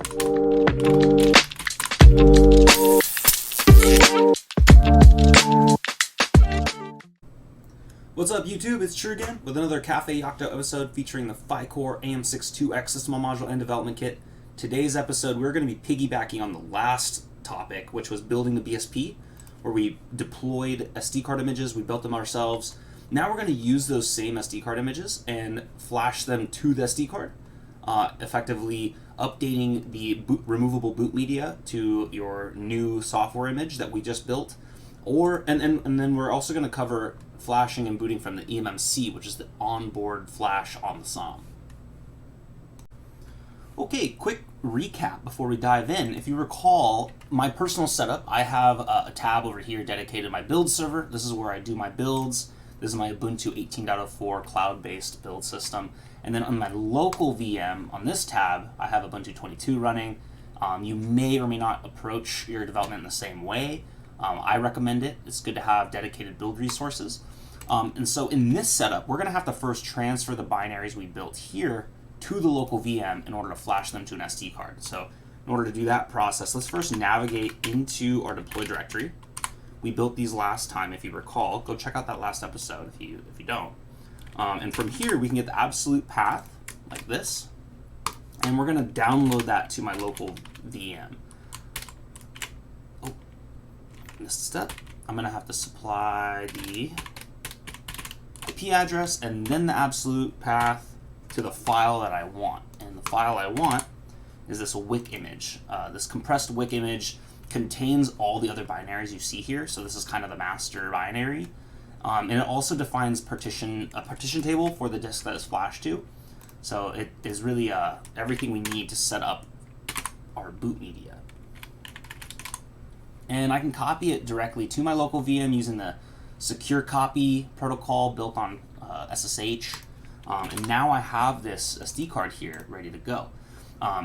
What's up YouTube, it's True again with another Cafe Yocto episode featuring the phyCORE-AM62x System on Module and Development Kit. Today's episode we're going to be piggybacking on the last topic, which was building the BSP, where we deployed SD card images, we built them ourselves. Now we're going to use those same SD card images and flash them to the SD card, effectively updating the removable boot media to your new software image that we just built. And then we're also going to cover flashing and booting from the eMMC, which is the onboard flash on the SOM. Okay, quick recap before we dive in. If you recall, my personal setup, I have a tab over here dedicated to my build server. This is where I do my builds. This is my Ubuntu 18.04 cloud-based build system. And then on my local VM, on this tab, I have Ubuntu 22 running. You may or may not approach your development in the same way. I recommend it. It's good to have dedicated build resources. And so in this setup, we're going to have to first transfer the binaries we built here to the local VM in order to flash them to an SD card. So in order to do that process, let's first navigate into our deploy directory. We built these last time, if you recall. Go check out that last episode if you don't. And from here, we can get the absolute path like this. And we're going to download that to my local VM. This step, I'm going to have to supply the IP address and then the absolute path to the file that I want. And the file I want is this WIC image. This compressed WIC image contains all the other binaries you see here. So this is kind of the master binary. And it also defines a partition table for the disk that is flashed to. So it is really everything we need to set up our boot media. And I can copy it directly to my local VM using the secure copy protocol built on SSH. And now I have this SD card here ready to go.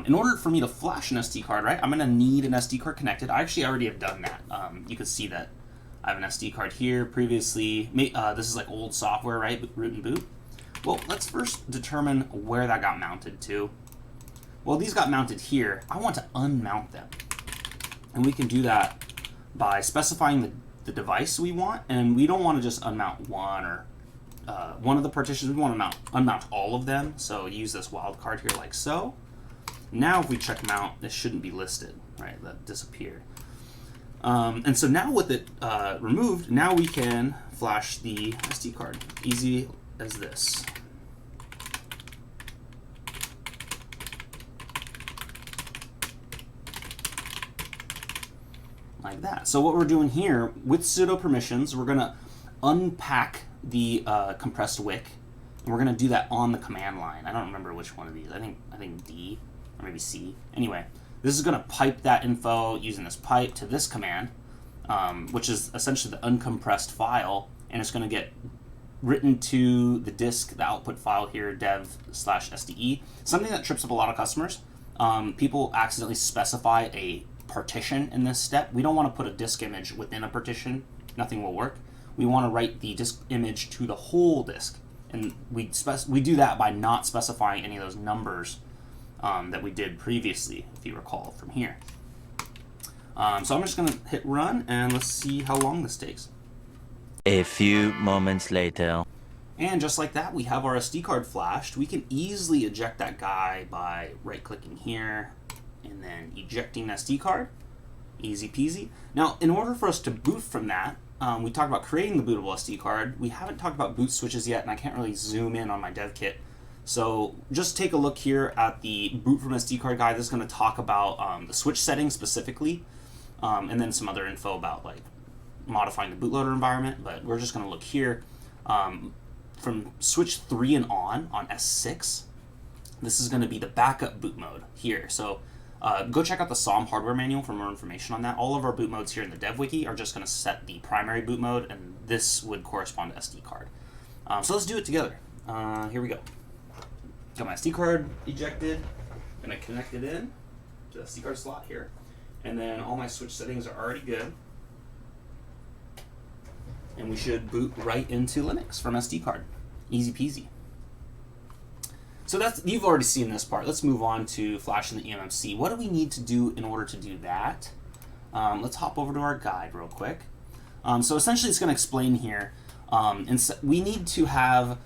In order for me to flash an SD card, right, I'm going to need an SD card connected. I actually already have done that. You can see that I have an SD card here previously. This is like old software, right, root and boot. Well, let's first determine where that got mounted to. Well, these got mounted here. I want to unmount them. And we can do that by specifying the device we want, and we don't want to just unmount one or one of the partitions. We want to unmount all of them, so use this wildcard here like so. Now if we check mount, this shouldn't be listed, right? That disappeared. And so now with it removed, now we can flash the SD card. Easy as this. Like that. So what we're doing here with sudo permissions, we're going to unpack the compressed WIC, and we're going to do that on the command line. I don't remember which one of these. I think D or maybe C. Anyway, this is going to pipe that info using this pipe to this command, which is essentially the uncompressed file, and it's going to get written to the disk, the output file here, dev/SDE. Something that trips up a lot of customers. People accidentally specify a partition in this step. We don't want to put a disk image within a partition. Nothing will work. We want to write the disk image to the whole disk, and we do that by not specifying any of those numbers that we did previously, if you recall from here. So I'm just going to hit run, and let's see how long this takes. A few moments later. And just like that, we have our SD card flashed. We can easily eject that guy by right-clicking here and then ejecting SD card. Easy peasy. Now, in order for us to boot from that, we talked about creating the bootable SD card. We haven't talked about boot switches yet, and I can't really zoom in on my dev kit. So just take a look here at the boot from SD card guide. This is going to talk about the switch settings specifically, and then some other info about like modifying the bootloader environment. But we're just going to look here. From switch 3 and on S6, this is going to be the backup boot mode here. So go check out the SOM hardware manual for more information on that. All of our boot modes here in the dev wiki are just going to set the primary boot mode, and this would correspond to SD card. So let's do it together. Here we go. Got my SD card ejected. I'm going to connect it in to the SD card slot here. And then all my switch settings are already good. And we should boot right into Linux from SD card. Easy peasy. So So you've already seen this part. Let's move on to flashing the eMMC. What do we need to do in order to do that? Let's hop over to our guide real quick. So essentially it's going to explain here, and so we need to have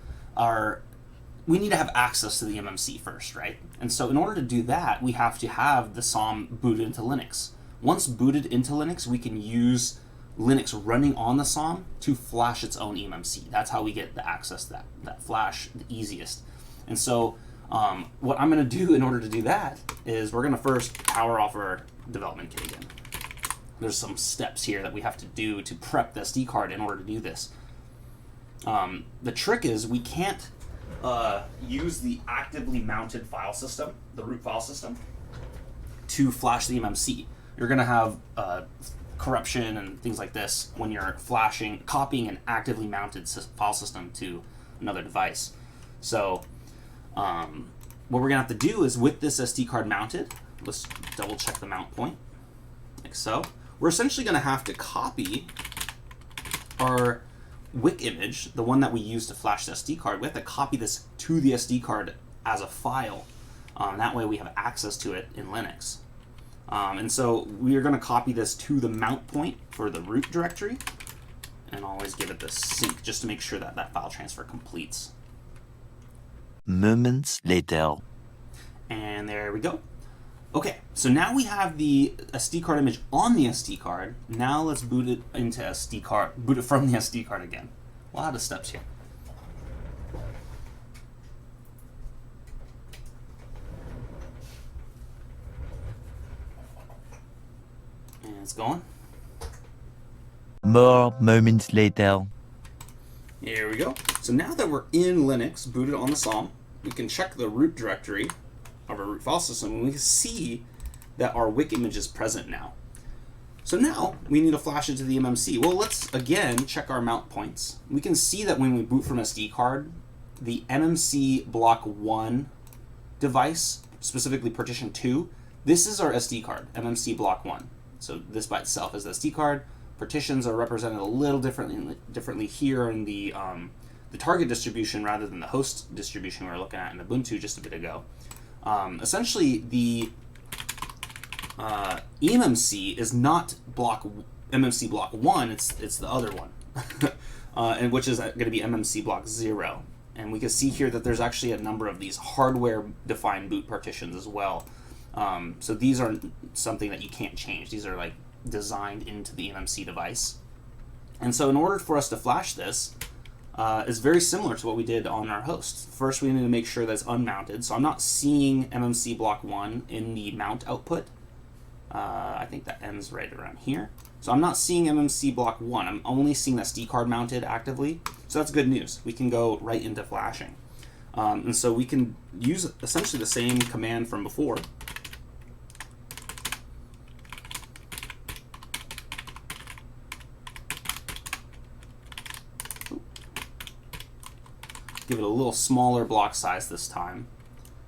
access to the eMMC first, right? And so in order to do that, we have to have the SOM booted into Linux. Once booted into Linux, we can use Linux running on the SOM to flash its own eMMC. That's how we get the access to that flash the easiest. And so what I'm going to do in order to do that is we're going to first power off our development kit again. There's some steps here that we have to do to prep the SD card in order to do this. The trick is we can't use the actively mounted file system, the root file system, to flash the eMMC. You're going to have corruption and things like this when you're copying an actively mounted file system to another device. So what we're going to have to do is with this SD card mounted, let's double check the mount point, like so. We're essentially going to have to copy our WIC image, the one that we use to flash the SD card. We have to copy this to the SD card as a file. That way we have access to it in Linux. And so we are going to copy this to the mount point for the root directory, and always give it the sync just to make sure that that file transfer completes. Moments later. And there we go. Okay, so now we have the SD card image on the SD card. Now let's boot it into SD card, boot it from the SD card again. A lot of steps here. And it's going. More moments later. Here we go. So now that we're in Linux, booted on the SOM, we can check the root directory of our root file system, and we can see that our WIC image is present now. So now we need to flash it to the eMMC. Well, let's again check our mount points. We can see that when we boot from SD card, the eMMC block 1 device, specifically partition 2, this is our SD card, eMMC block 1. So this by itself is the SD card. Partitions are represented a little differently here in the target distribution rather than the host distribution we were looking at in Ubuntu just a bit ago. Essentially, the eMMC is not eMMC block 1, it's the other one, and which is going to be eMMC block 0. And we can see here that there's actually a number of these hardware-defined boot partitions as well. So these are something that you can't change. These are like designed into the eMMC device. And so in order for us to flash this, is very similar to what we did on our host. First, we need to make sure that it's unmounted. So I'm not seeing eMMC block 1 in the mount output. I think that ends right around here. So I'm not seeing eMMC block 1. I'm only seeing the SD card mounted actively. So that's good news. We can go right into flashing. And so we can use essentially the same command from before. Give it a little smaller block size this time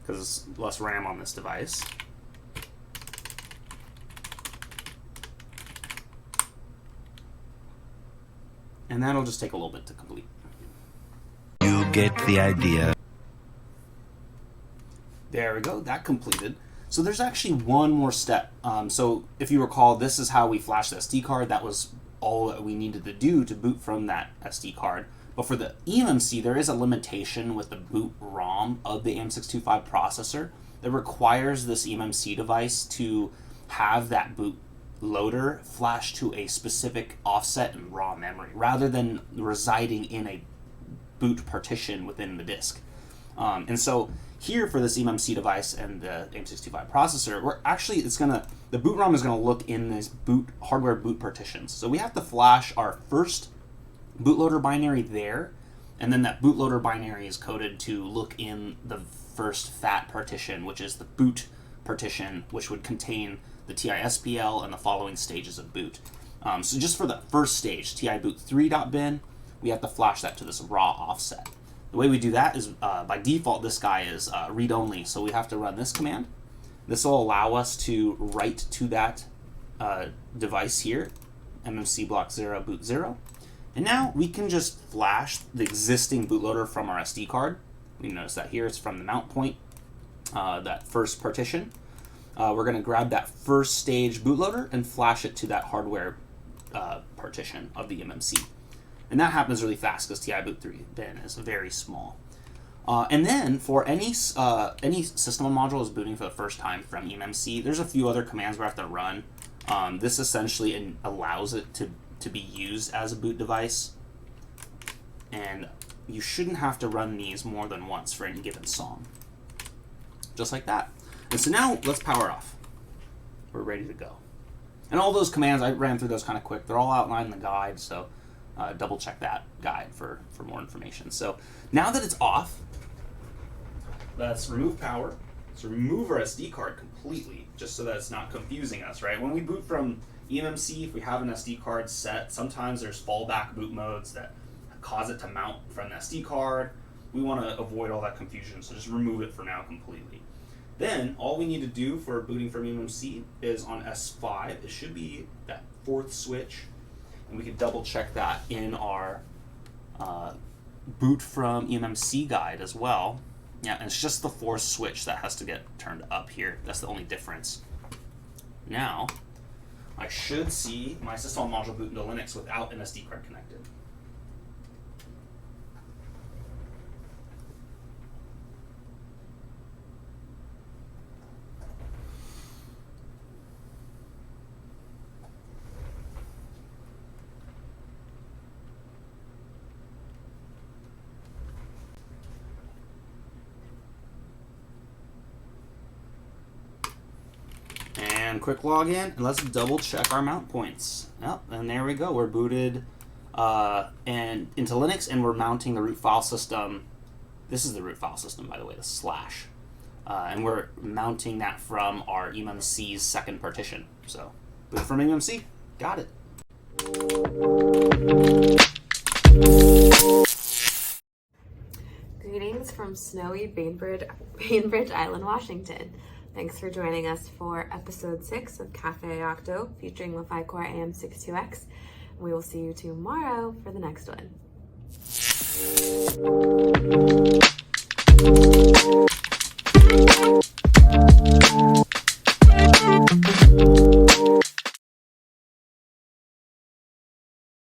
because it's less RAM on this device. And that'll just take a little bit to complete. You get the idea. There we go, that completed. So there's actually one more step. So if you recall, this is how we flashed the SD card. That was all that we needed to do to boot from that SD card. But for the eMMC, there is a limitation with the boot ROM of the AM625 processor that requires this eMMC device to have that boot loader flash to a specific offset in raw memory, rather than residing in a boot partition within the disk. And so here for this eMMC device and the AM625 processor, the boot ROM is gonna look in this hardware boot partitions. So we have to flash our first bootloader binary there, and then that bootloader binary is coded to look in the first FAT partition, which is the boot partition, which would contain the TI-SPL and the following stages of boot. So just for the first stage, TI-boot3.bin, we have to flash that to this raw offset. The way we do that is, by default, this guy is read-only, so we have to run this command. This will allow us to write to that device here, eMMC block 0 boot 0. And now we can just flash the existing bootloader from our SD card We notice that here it's from the mount point, that first partition. We're going to grab that first stage bootloader and flash it to that hardware partition of the eMMC. And that happens really fast because TI boot 3 bin is very small. And then for any system module is booting for the first time from eMMC, there's a few other commands we have to run. This essentially allows it to be used as a boot device. And you shouldn't have to run these more than once for any given SOM. Just like that. And so now let's power off. We're ready to go. And all those commands, I ran through those kind of quick. They're all outlined in the guide, so double check that guide for more information. So now that it's off, let's remove power. Let's remove our SD card completely, just so that it's not confusing us, right? When we boot from eMMC, if we have an SD card set, sometimes there's fallback boot modes that cause it to mount from the SD card. We want to avoid all that confusion, so just remove it for now completely. Then all we need to do for booting from eMMC is on S5, it should be that fourth switch, and we can double check that in our boot from eMMC guide as well. Yeah, and it's just the fourth switch that has to get turned up here. That's the only difference. Now, I should see my system module boot into Linux without an SD card connected. And quick login, and let's double check our mount points. Yep, and there we go. We're booted and into Linux, and we're mounting the root file system. This is the root file system, by the way, the slash. And we're mounting that from our eMMC's second partition. So, boot from eMMC, got it. Greetings from snowy Bainbridge Island, Washington. Thanks for joining us for episode 6 of Cafe Yocto featuring the phyCORE-AM62x. We will see you tomorrow for the next one.